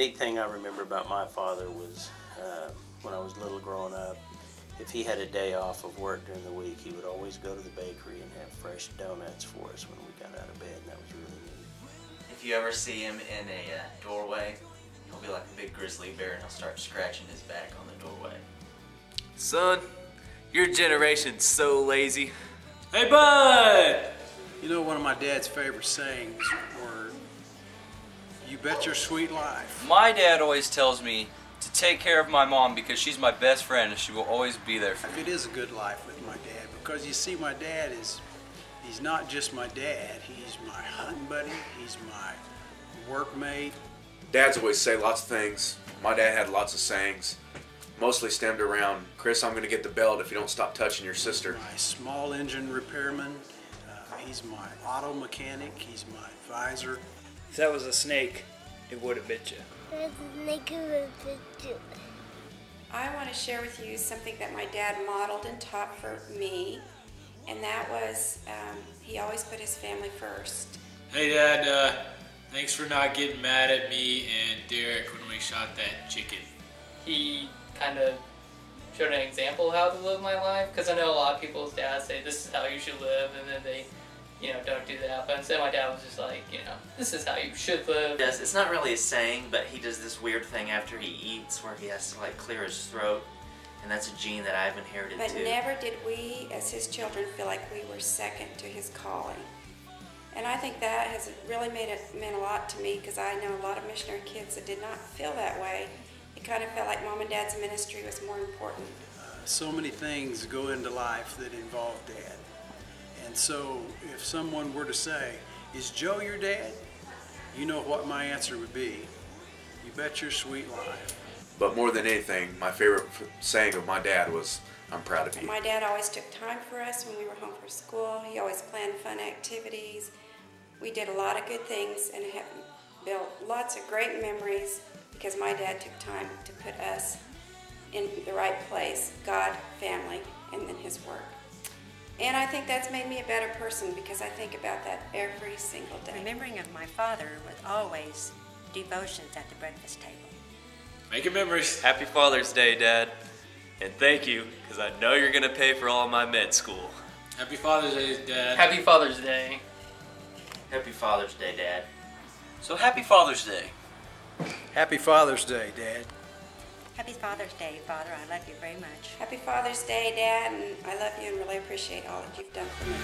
big thing I remember about my father was when I was little growing up, if he had a day off of work during the week, he would always go to the bakery and have fresh donuts for us when we got out of bed, and that was really neat. If you ever see him in a doorway, he'll be like a big grizzly bear and he'll start scratching his back on the doorway. Son, your generation's so lazy. Hey, bud! You know, one of my dad's favorite sayings were, "You bet your sweet life." My dad always tells me to take care of my mom because she's my best friend and she will always be there for me. It is a good life with my dad because you see, my dad he's not just my dad, he's my hunting buddy, he's my workmate. Dads always say lots of things. My dad had lots of sayings, mostly stemmed around, "Chris, I'm going to get the belt if you don't stop touching your sister." My small engine repairman, he's my auto mechanic, he's my advisor. If that was a snake, it would have bit you. I want to share with you something that my dad modeled and taught for me, and that was he always put his family first. Hey, Dad, thanks for not getting mad at me and Derek when we shot that chicken. He kind of showed an example of how to live my life, because I know a lot of people's dads say this is how you should live, and then they, don't do that. But instead my dad was just like, this is how you should live. Yes, it's not really a saying, but he does this weird thing after he eats where he has to clear his throat, and that's a gene that I've inherited But too. never did we, as his children, feel like we were second to his calling. And I think that has really meant a lot to me, because I know a lot of missionary kids that did not feel that way. It kind of felt like Mom and Dad's ministry was more important. So many things go into life that involve Dad. And so if someone were to say, "Is Joe your dad?" you know what my answer would be. You bet your sweet life. But more than anything, my favorite saying of my dad was, "I'm proud of you." My dad always took time for us when we were home from school. He always planned fun activities. We did a lot of good things and have built lots of great memories because my dad took time to put us in the right place, God, family, and then his work. And I think that's made me a better person because I think about that every single day. Remembering of my father was always devotions at the breakfast table. Making memories. Happy Father's Day, Dad. And thank you, because I know you're going to pay for all my med school. Happy Father's Day, Dad. Happy Father's Day. Happy Father's Day, Dad. So happy Father's Day. Happy Father's Day, Dad. Happy Father's Day, Father. I love you very much. Happy Father's Day, Dad, and I love you and really appreciate all that you've done for me.